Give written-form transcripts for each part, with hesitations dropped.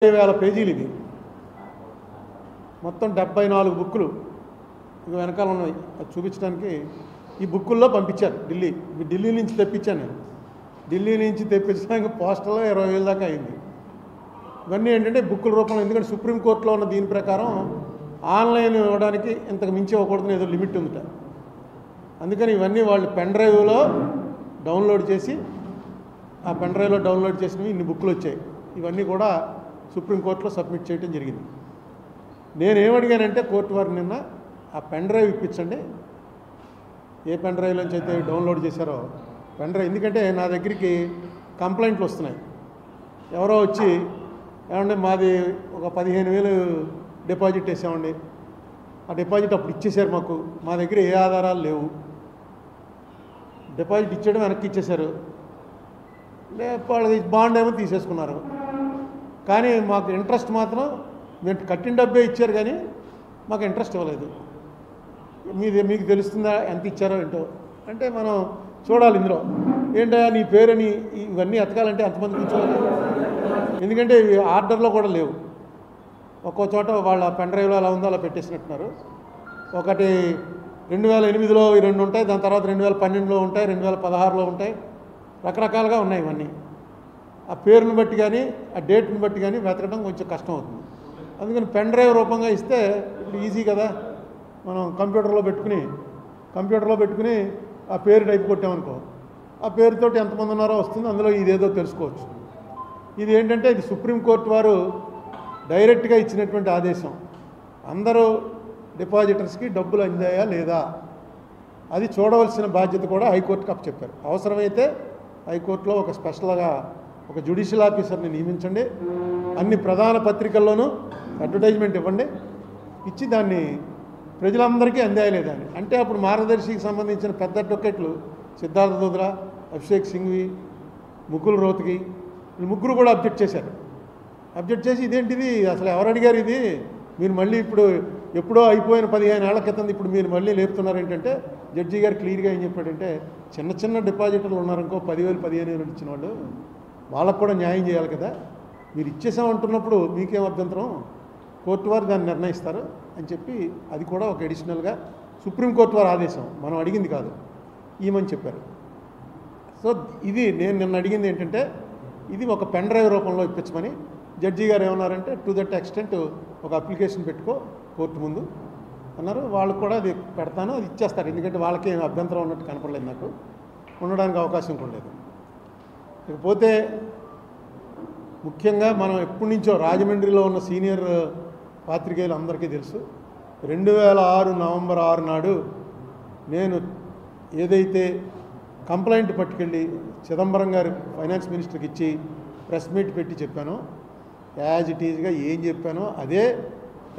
20,000 పేజీలు ఇది మొత్తం 74 బుక్కులు ఇక వెనకాల ఉన్నాయి అది చూపించడానికి ఈ బుక్కుల్లో పంపించారు ఢిల్లీ నుంచి తెప్పించాను నేను ఢిల్లీ నుంచి తెప్పించడానికి పోస్టల్లో 20,000 దాకా అయింది ఇవన్నీ ఏంటంటే బుక్కుల రూపంలో ఎందుకంటే సుప్రీంకోర్టులో ఉన్న దీని ప్రకారం ఆన్లైన్ ఇవ్వడానికి ఇంతకు మించి ఇవ్వకూడదని ఏదో లిమిట్ ఉందిట అందుకని ఇవన్నీ వాళ్ళు పెన్ డ్రైవ్లో డౌన్లోడ్ చేసి ఆ పెన్ డ్రైవ్లో డౌన్లోడ్ చేసినవి ఇన్ని బుక్కులు వచ్చాయి ఇవన్నీ కూడా సుప్రీంకోర్టులో సబ్మిట్ చేయడం జరిగింది నేనేమడిగానంటే కోర్టు వారు నిన్న ఆ పెన్ డ్రైవ్ ఇప్పించండి ఏ పెన్ డ్రైవ్లోంచి అయితే డౌన్లోడ్ చేశారో పెన్ డ్రైవ్ ఎందుకంటే నా దగ్గరికి కంప్లైంట్లు వస్తున్నాయి ఎవరో వచ్చి ఏమంటే మాది ఒక 15,000 డిపాజిట్ వేసామండి ఆ డిపాజిట్ అప్పుడు ఇచ్చేశారు మాకు మా దగ్గర ఏ ఆధారాలు లేవు డిపాజిట్ ఇచ్చేయడం వెనక్కి ఇచ్చేశారు వాళ్ళకి బాండ్ ఏమో తీసేసుకున్నారు కానీ మాకు ఇంట్రెస్ట్ మాత్రం మేము కట్టిన డబ్బే ఇచ్చారు కానీ మాకు ఇంట్రెస్ట్ ఇవ్వలేదు మీకు తెలుస్తుందా ఎంత ఇచ్చారో ఏంటో అంటే మనం చూడాలి ఇందులో ఏంటో నీ పేరుని ఇవన్నీ ఎతకాలంటే ఎంతమంది కూర్చోవాలి ఎందుకంటే ఇవి ఆర్డర్లో కూడా లేవు ఒక్కో చోట వాళ్ళ పెన్ డ్రైవ్లో అలా ఉందో అలా పెట్టేసినట్టున్నారు ఒకటి 2008లో ఈ 2 ఉంటాయి దాని తర్వాత 2012లో ఉంటాయి 2016లో ఉంటాయి రకరకాలుగా ఉన్నాయి ఇవన్నీ ఆ పేరుని బట్టి కానీ ఆ డేట్ని బట్టి కానీ వెతకడం కొంచెం కష్టం అవుతుంది అందుకని పెన్ డ్రైవ్ రూపంగా ఇస్తే ఇప్పుడు ఈజీ కదా మనం కంప్యూటర్లో పెట్టుకుని ఆ పేరు టైప్ కొట్టామనుకో ఆ పేరుతోటి ఎంతమంది ఉన్నారో వస్తుంది అందులో ఇదేదో తెలుసుకోవచ్చు ఇది ఏంటంటే ఇది సుప్రీంకోర్టు వారు డైరెక్ట్గా ఇచ్చినటువంటి ఆదేశం అందరూ డిపాజిటర్స్కి డబ్బులు అందాయా లేదా అది చూడవలసిన బాధ్యత కూడా హైకోర్టుకి అప్పచెప్పారు అవసరమైతే హైకోర్టులో ఒక స్పెషల్గా ఒక జ్యుడిషియల్ ఆఫీసర్ని నియమించండి అన్ని ప్రధాన పత్రికల్లోనూ అడ్వర్టైజ్మెంట్ ఇవ్వండి ఇచ్చి దాన్ని ప్రజలందరికీ అందేయలేదని అంటే అప్పుడు మార్గదర్శికి సంబంధించిన పెద్ద అడ్వకేట్లు సిద్ధార్థ దుద్రా అభిషేక్ సింఘ్వి ముకుల్ రోత్గి వీళ్ళు ముగ్గురు కూడా అబ్జెక్ట్ చేశారు అబ్జెక్ట్ చేసి ఇదేంటిది అసలు ఎవరు అడిగారు ఇది మీరు మళ్ళీ ఇప్పుడు ఎప్పుడో అయిపోయిన 15 ఏళ్ల క్రితం ఇప్పుడు మీరు మళ్ళీ లేపుతున్నారు ఏంటంటే జడ్జి గారు క్లియర్గా ఏం చెప్పాడంటే చిన్న డిపాజిటర్లు ఉన్నారనుకో 10,000 15,000 ఇచ్చిన వాళ్ళు వాళ్ళకు కూడా న్యాయం చేయాలి కదా మీరు ఇచ్చేసామంటున్నప్పుడు మీకేం అభ్యంతరం కోర్టు వారు దాన్ని నిర్ణయిస్తారు అని చెప్పి అది కూడా ఒక అడిషనల్గా సుప్రీంకోర్టు వారి ఆదేశం మనం అడిగింది కాదు ఈమని చెప్పారు సో ఇది నేను నిన్న అడిగింది ఏంటంటే ఇది ఒక పెన్ డ్రైవ్ రూపంలో ఇప్పించమని జడ్జి గారు ఏమన్నారంటే టు దట్ ఎక్స్టెంట్ ఒక అప్లికేషన్ పెట్టుకో కోర్టు ముందు అన్నారు వాళ్ళకు కూడా అది పెడతాను అది ఇచ్చేస్తారు ఎందుకంటే వాళ్ళకి ఏం అభ్యంతరం ఉన్నట్టు కనపడలేదు నాకు ఉండడానికి అవకాశం కూడా లేదు ఇకపోతే ముఖ్యంగా మనం ఎప్పటి నుంచో రాజమండ్రిలో ఉన్న సీనియర్ పాత్రికేయులు అందరికీ తెలుసు 2006 నవంబర్ 6 నాడు నేను ఏదైతే కంప్లైంట్ పట్టుకెళ్ళి చిదంబరం గారు ఫైనాన్స్ మినిస్టర్కి ఇచ్చి ప్రెస్ మీట్ పెట్టి చెప్పానో యాజ్ ఇట్ ఈజ్గా ఏం చెప్పానో అదే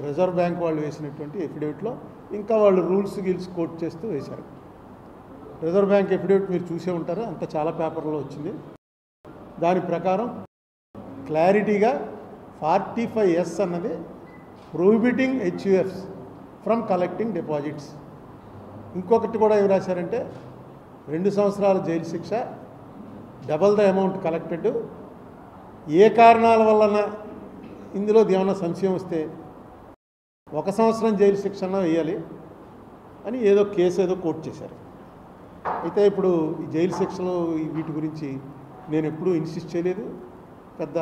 రిజర్వ్ బ్యాంక్ వాళ్ళు వేసినటువంటి ఎఫిడేవిట్లో ఇంకా వాళ్ళు రూల్స్ కోట్ చేస్తూ వేశారు రిజర్వ్ బ్యాంక్ ఎఫిడేవిట్ మీరు చూసే ఉంటారు అంత చాలా పేపర్లో వచ్చింది దాని ప్రకారం క్లారిటీగా 45S అన్నది ప్రొహిబిటింగ్ హెచ్యుఎఫ్స్ ఫ్రమ్ కలెక్టింగ్ డిపాజిట్స్ ఇంకొకటి కూడా ఏం రాశారంటే 2 సంవత్సరాల జైలు శిక్ష డబల్ ద అమౌంట్ కలెక్టెడ్ ఏ కారణాల వలన ఇందులో ఏమైనా సంశయం వస్తే 1 సంవత్సరం జైలు శిక్షణ వేయాలి అని ఏదో కేసు ఏదో కోట్ చేశారు అయితే ఇప్పుడు ఈ జైలు శిక్షలు వీటి గురించి నేను ఎప్పుడూ ఇన్సిస్ట్ చేయలేదు పెద్ద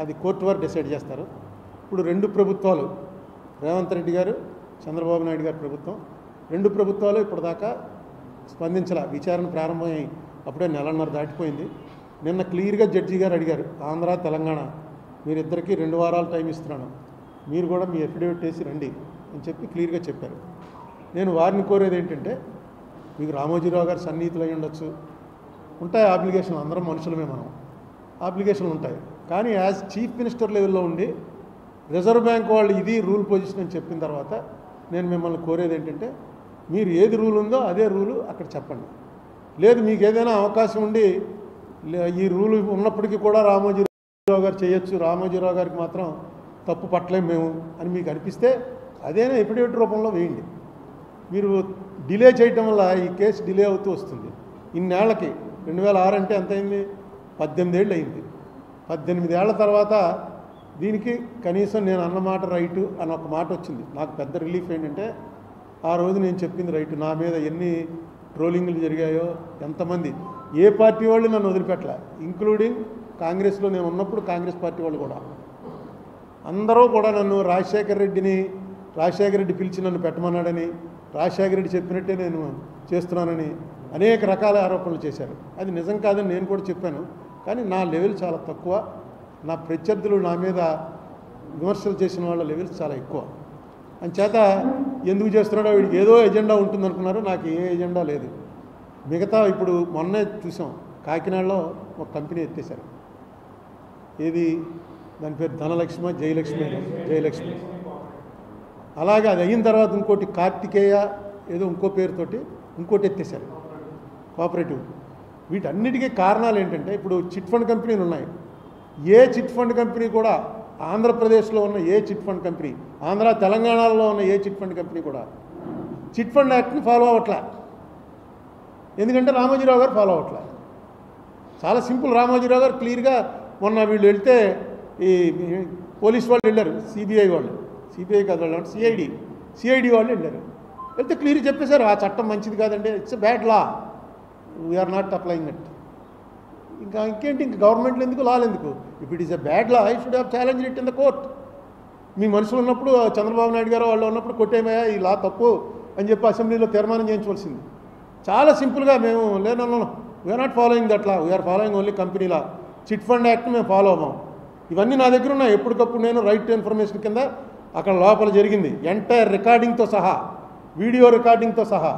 అది కోర్టు వారు డిసైడ్ చేస్తారు ఇప్పుడు 2 ప్రభుత్వాలు రేవంత్ రెడ్డి గారు చంద్రబాబు నాయుడు గారి ప్రభుత్వం 2 ప్రభుత్వాలు ఇప్పటిదాకా స్పందించాల విచారణ ప్రారంభమై అప్పుడే నెలన్నర దాటిపోయింది నిన్న క్లియర్గా జడ్జి గారు అడిగారు ఆంధ్ర తెలంగాణ మీరిద్దరికీ 2 వారాలు టైం ఇస్తున్నాను మీరు కూడా మీ ఎఫిడేవిట్ వేసి రండి అని చెప్పి క్లియర్గా చెప్పారు నేను వారిని కోరేది ఏంటంటే మీకు రామోజీరావు గారు సన్నిహితులు అయి ఉండొచ్చు ఉంటాయి అప్లికేషన్లు అందరం మనుషులమే మనం అప్లికేషన్లు ఉంటాయి కానీ యాజ్ చీఫ్ మినిస్టర్ లెవెల్లో ఉండి రిజర్వ్ బ్యాంక్ వాళ్ళు ఇది రూల్ పొజిషన్ అని చెప్పిన తర్వాత నేను మిమ్మల్ని కోరేది ఏంటంటే మీరు ఏది రూల్ ఉందో అదే రూలు అక్కడ చెప్పండి లేదు మీకు ఏదైనా అవకాశం ఉండి ఈ రూల్ ఉన్నప్పటికీ కూడా రామోజీరావు గారు చేయొచ్చు రామోజీరావు గారికి మాత్రం తప్పు పట్టలేం మేము అని మీకు అనిపిస్తే అదేనా ఎఫిడేవిట్ రూపంలో వేయండి మీరు డిలే చేయటం వల్ల ఈ కేసు డిలే అవుతూ వస్తుంది ఇన్నేళ్లకి 2006 అంటే ఎంత అయింది 18 ఏళ్ళు అయింది 18 ఏళ్ల తర్వాత దీనికి కనీసం నేను అన్నమాట రైటు అని ఒక మాట వచ్చింది. నాకు పెద్ద రిలీఫ్ ఏంటంటే ఆ రోజు నేను చెప్పింది రైటు. నా మీద ఎన్ని ట్రోలింగ్లు జరిగాయో, ఎంతమంది ఏ పార్టీ వాళ్ళు నన్ను వదిలిపెట్టలే, ఇంక్లూడింగ్ కాంగ్రెస్లో నేను ఉన్నప్పుడు కాంగ్రెస్ పార్టీ వాళ్ళు కూడా అందరూ కూడా నన్ను రాజశేఖర రెడ్డి పిలిచి నన్ను పెట్టమన్నాడని, రాజశేఖర రెడ్డి చెప్పినట్టే నేను చేస్తున్నానని అనేక రకాల ఆరోపణలు చేశారు. అది నిజం కాదని నేను కూడా చెప్పాను. కానీ నా లెవెల్ చాలా తక్కువ, నా ప్రత్యర్థులు నా మీద విమర్శలు చేసిన వాళ్ళ లెవెల్స్ చాలా ఎక్కువ. అంచేత ఎందుకు చేస్తున్నాడో వీడికి ఏదో ఎజెండా ఉంటుందనుకున్నారు. నాకు ఏ ఎజెండా లేదు. మిగతా ఇప్పుడు మొన్నే చూసాం, కాకినాడలో ఒక కంపెనీ ఎత్తేశారు. ఏది దాని పేరు ధనలక్ష్మి, జయలక్ష్మి. అలాగే అది అయిన తర్వాత ఇంకోటి కార్తికేయ ఏదో ఇంకో పేరుతోటి ఇంకోటి ఎత్తేశారు, కోఆపరేటివ్. వీటన్నిటికీ కారణాలు ఏంటంటే ఇప్పుడు చిట్ ఫండ్ కంపెనీలు ఉన్నాయి. ఏ చిట్ ఫండ్ కంపెనీ కూడా ఆంధ్రప్రదేశ్లో ఉన్న ఏ చిట్ ఫండ్ కంపెనీ, ఆంధ్ర తెలంగాణలో ఉన్న ఏ చిట్ ఫండ్ కంపెనీ కూడా చిట్ ఫండ్ యాక్ట్ని ఫాలో అవ్వట్లే. ఎందుకంటే రామోజీరావు గారు ఫాలో అవ్వట్లే. చాలా సింపుల్. రామోజీరావు గారు క్లియర్గా మొన్న వీళ్ళు వెళ్తే ఈ పోలీస్ వాళ్ళు వెళ్ళారు, సిబిఐ కాదు వాళ్ళు, సిఐడి వాళ్ళు వెళ్ళారు. వెళ్తే క్లియర్ చెప్పేశారు ఆ చట్టం మంచిది కాదండి, it's a bad law, we're not applying it. ఇంకేంటి, ఇంక గవర్నమెంట్లు ఎందుకు, లాలు ఎందుకు? If it is a bad law I should have challenge it in the court. మీ మనుషులు ఉన్నప్పుడు, చంద్రబాబు నాయుడు గారు వాళ్ళు ఉన్నప్పుడు కొట్టేమయ్యా ఈ లా తప్పు అని చెప్పి అసెంబ్లీలో తీర్మానం చేయించవలసింది. చాలా సింపుల్గా మేము లేనన్నా we're not following that law, we're following only company law. Chit fund act మేము ఫాలో అవ్వం. ఇవన్నీ నా దగ్గర ఉన్నాయి. ఎప్పటికప్పుడు నేను రైట్ టు ఇన్ఫర్మేషన్ కింద అక్కడ లోపల జరిగింది ఎంటైర్ రికార్డింగ్తో సహా, వీడియో రికార్డింగ్తో సహా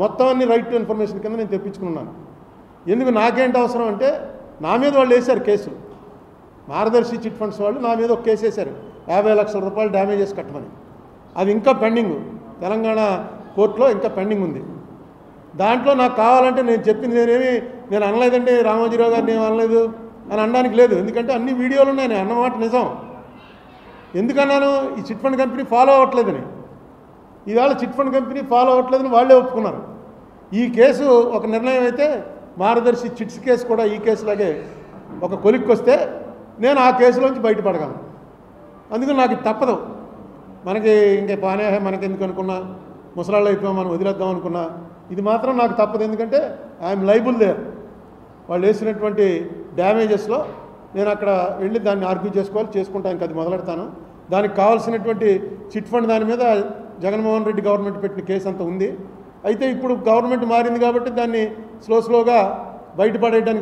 మొత్తం అన్ని రైట్ టు ఇన్ఫర్మేషన్ కింద నేను తెప్పించుకున్నాను. ఎందుకు నాకేంటి అవసరం అంటే, నా మీద వాళ్ళు వేశారు కేసు, మార్గదర్శి చిట్ ఫండ్స్ వాళ్ళు నా మీద ఒక కేసు వేశారు, 50 లక్షల రూపాయలు డ్యామేజెస్ కట్టమని. అది ఇంకా పెండింగ్, తెలంగాణ కోర్టులో ఇంకా పెండింగ్ ఉంది. దాంట్లో నాకు కావాలంటే నేను చెప్పింది నేను అనలేదంటే రామోజీరావు గారిని ఏం అనలేదు అని అనడానికి లేదు. ఎందుకంటే అన్ని వీడియోలు ఉన్నాయి, నేను అన్నమాట నిజం. ఎందుకన్నాను, ఈ చిట్ ఫండ్ కంపెనీ ఫాలో అవ్వట్లేదని. ఈవేళ చిట్ ఫండ్ కంపెనీ ఫాలో అవ్వట్లేదని వాళ్ళే ఒప్పుకున్నారు. ఈ కేసు ఒక నిర్ణయం అయితే, మార్గదర్శి చిట్స్ కేసు కూడా ఈ కేసులాగే ఒక కొలిక్కి వస్తే నేను ఆ కేసులోంచి బయటపడగలను. అందుకని నాకు తప్పదు. మనకి ఇంకే పానే మనకి ఎందుకు అనుకున్నా, ముసలాళ్ళు అయిపోయాం మనం వదిలేద్దాం అనుకున్నా, ఇది మాత్రం నాకు తప్పదు. ఎందుకంటే ఐఎమ్ లైబుల్ దేర్. వాళ్ళు వేసినటువంటి డ్యామేజెస్లో నేను అక్కడ వెళ్ళి దాన్ని ఆర్గ్యూ చేసుకుంటాను, ఇంకా అది మొదలెడతాను. దానికి కావాల్సినటువంటి చిట్ ఫండ్ దాని మీద జగన్మోహన్ రెడ్డి గవర్నమెంట్ పెట్టిన కేసు అంతా ఉంది. అయితే ఇప్పుడు గవర్నమెంట్ మారింది కాబట్టి దాన్ని స్లోగా బయటపడేయడానికి